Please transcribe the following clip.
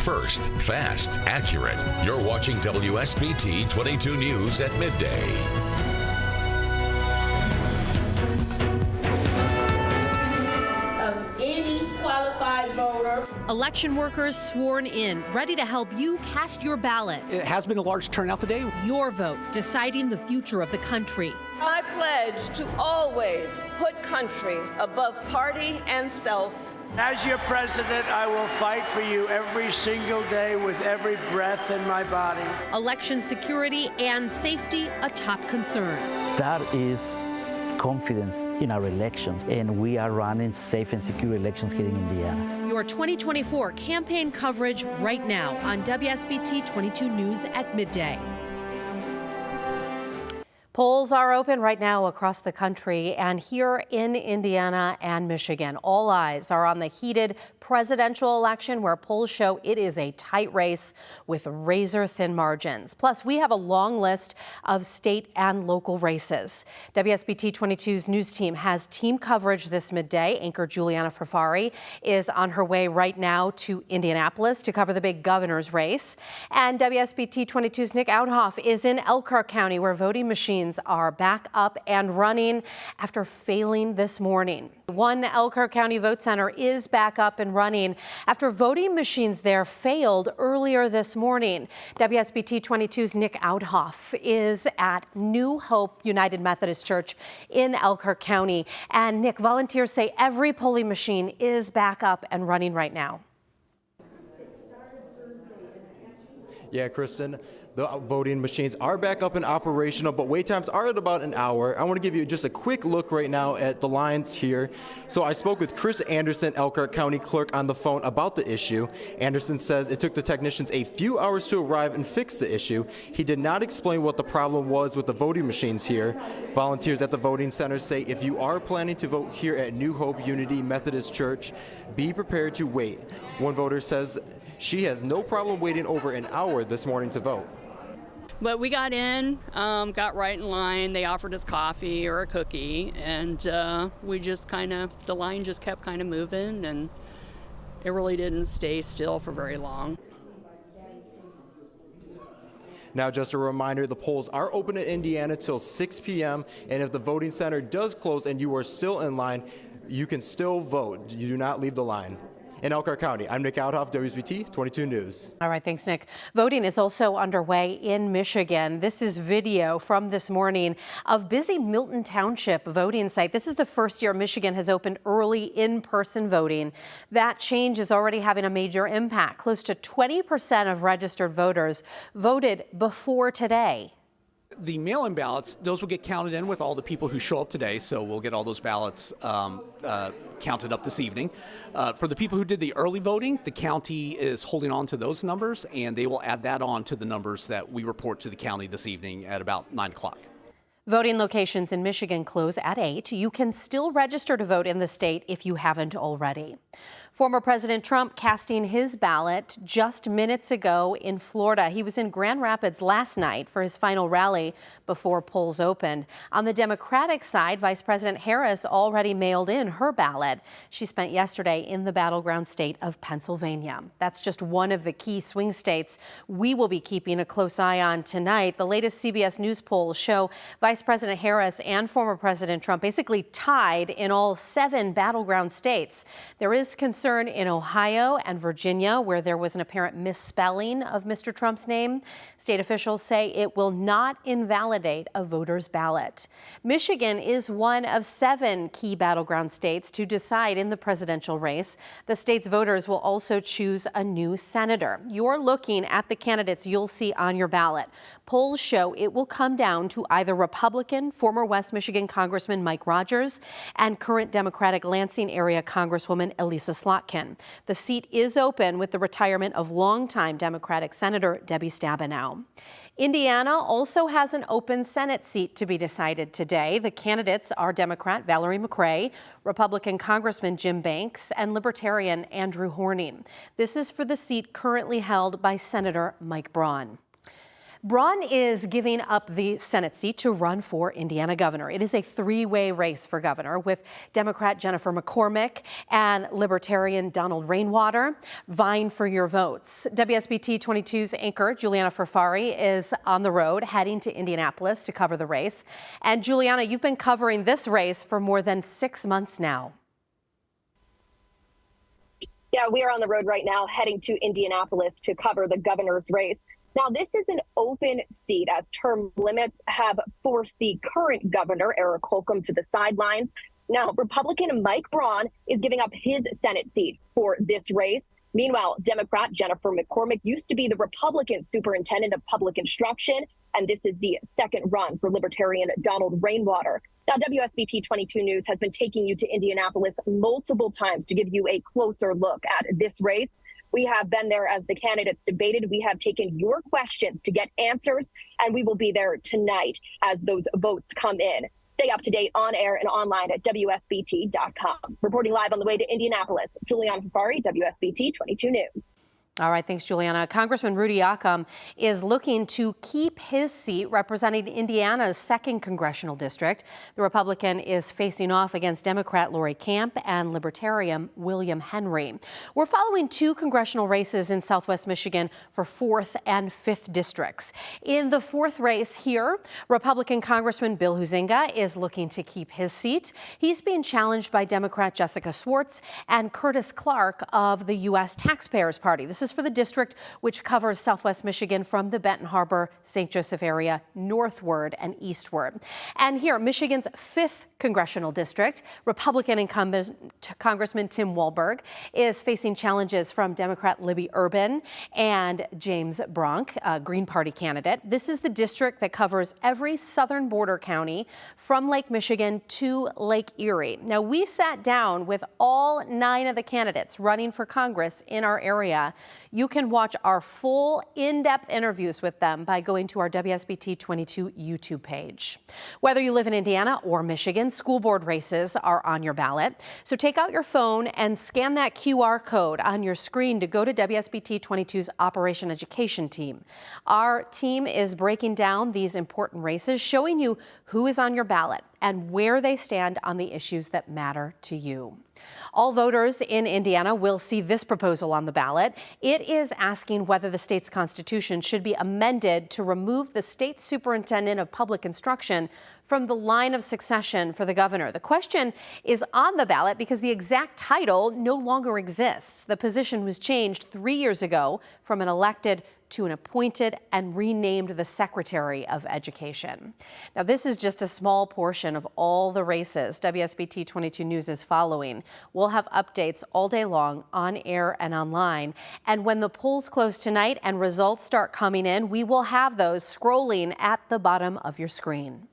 first, fast, accurate. You're watching WSBT22 News at midday. Voter. Election workers sworn in, ready to help you cast your ballot. It has been a large turnout today. Your vote, deciding the future of the country. I pledge to always put country above party and self. As your president, I will fight for you every single day with every breath in my body. Election security and safety a top concern. That is confidence in our elections, and we are running safe and secure elections here in Indiana. Your 2024 campaign coverage right now on WSBT 22 News at midday. Polls are open right now across the country, and here in Indiana and Michigan, all eyes are on the heated presidential election, where polls show it is a tight race with razor-thin margins. Plus, we have a long list of state and local races. WSBT 22's news team has team coverage this midday. Anchor Juliana Ferrari is on her way right now to Indianapolis to cover the big governor's race. And WSBT 22's Nick Outhoff is in Elkhart County, where voting machines are back up and running after failing this morning. One Elkhart County vote center is back up and running after voting machines there failed earlier this morning. WSBT 22's Nick Outhoff is at New Hope United Methodist Church in Elkhart County. And Nick, volunteers say every polling machine is back up and running right now. Yeah, Kristen, the voting machines are back up and operational, but wait times are at about an hour. I want to give you just a quick look right now at the lines here. So I spoke with Chris Anderson, Elkhart County Clerk, on the phone about the issue. Anderson says it took the technicians a few hours to arrive and fix the issue. He did not explain what the problem was with the voting machines here. Volunteers at the voting center say if you are planning to vote here at New Hope Unity Methodist Church, be prepared to wait. One voter says she has no problem waiting over an hour this morning to vote. But we got in, got right in line. They offered us coffee or a cookie, and we just the line just kept kind of moving, and it really didn't stay still for very long. Now, just a reminder, the polls are open in Indiana till 6 p.m., and if the voting center does close and you are still in line, you can still vote. You do not leave the line. In Elkhart County, I'm Nick Outhoff, WSBT 22 News. All right, thanks, Nick. Voting is also underway in Michigan. This is video from this morning of busy Milton Township voting site. This is the first year Michigan has opened early in-person voting. That change is already having a major impact. Close to 20% of registered voters voted before today. The mail-in ballots, those will get counted in with all the people who show up today, so we'll get all those ballots counted up this evening. For the people who did the early voting, the county is holding on to those numbers, and they will add that on to the numbers that we report to the county this evening at about 9 o'clock. Voting locations in Michigan close at 8. You can still register to vote in the state if you haven't already. Former President Trump casting his ballot just minutes ago in Florida. He was in Grand Rapids last night for his final rally before polls opened. On the Democratic side, Vice President Harris already mailed in her ballot. She spent yesterday in the battleground state of Pennsylvania. That's just one of the key swing states we will be keeping a close eye on tonight. The latest CBS News polls show Vice President Harris and former President Trump basically tied in all 7 battleground states. There is concern in Ohio and Virginia, where there was an apparent misspelling of Mr. Trump's name. State officials say it will not invalidate a voter's ballot. Michigan is one of 7 key battleground states to decide in the presidential race. The state's voters will also choose a new senator. You're looking at the candidates you'll see on your ballot. Polls show it will come down to either Republican, former West Michigan Congressman Mike Rogers, and current Democratic Lansing area Congresswoman Elisa Slotkin. The seat is open with the retirement of longtime Democratic Senator Debbie Stabenow. Indiana also has an open Senate seat to be decided today. The candidates are Democrat Valerie McRae, Republican Congressman Jim Banks, and Libertarian Andrew Horning. This is for the seat currently held by Senator Mike Braun. Braun is giving up the Senate seat to run for Indiana governor. It is a three-way race for governor with Democrat Jennifer McCormick and Libertarian Donald Rainwater vying for your votes. WSBT 22's anchor Juliana Ferrari is on the road heading to Indianapolis to cover the race. And Juliana, you've been covering this race for more than 6 months now. Yeah, we are on the road right now heading to Indianapolis to cover the governor's race. Now, this is an open seat as term limits have forced the current governor, Eric Holcomb, to the sidelines. Now, Republican Mike Braun is giving up his Senate seat for this race. Meanwhile, Democrat Jennifer McCormick used to be the Republican superintendent of public instruction, and this is the second run for Libertarian Donald Rainwater. Now, WSBT 22 News has been taking you to Indianapolis multiple times to give you a closer look at this race. We have been there as the candidates debated. We have taken your questions to get answers, and we will be there tonight as those votes come in. Stay up to date on air and online at WSBT.com. Reporting live on the way to Indianapolis, Juliana Ferrari, WSBT 22 News. All right, thanks, Juliana. Congressman Rudy Yoakum is looking to keep his seat representing Indiana's 2nd congressional district. The Republican is facing off against Democrat Lori Camp and Libertarian William Henry. We're following 2 congressional races in Southwest Michigan for 4th and 5th districts. In the 4th race here, Republican Congressman Bill Huizenga is looking to keep his seat. He's being challenged by Democrat Jessica Swartz and Curtis Clark of the U.S. Taxpayers Party. This is for the district which covers Southwest Michigan from the Benton Harbor, St. Joseph area northward and eastward. And here, Michigan's 5th congressional district, Republican incumbent Congressman Tim Walberg is facing challenges from Democrat Libby Urban and James Bronk, a Green Party candidate. This is the district that covers every southern border county from Lake Michigan to Lake Erie. Now, we sat down with all 9 of the candidates running for Congress in our area. You can watch our full in-depth interviews with them by going to our WSBT 22 YouTube page. Whether you live in Indiana or Michigan, school board races are on your ballot. So take out your phone and scan that QR code on your screen to go to WSBT 22's Operation Education team. Our team is breaking down these important races, showing you who is on your ballot and where they stand on the issues that matter to you. All voters in Indiana will see this proposal on the ballot. It is asking whether the state's constitution should be amended to remove the state superintendent of public instruction from the line of succession for the governor. The question is on the ballot because the exact title no longer exists. The position was changed 3 years ago from an elected to an appointed and renamed the Secretary of Education. Now, this is just a small portion of all the races WSBT 22 News is following. We'll have updates all day long on air and online. And when the polls close tonight and results start coming in, we will have those scrolling at the bottom of your screen.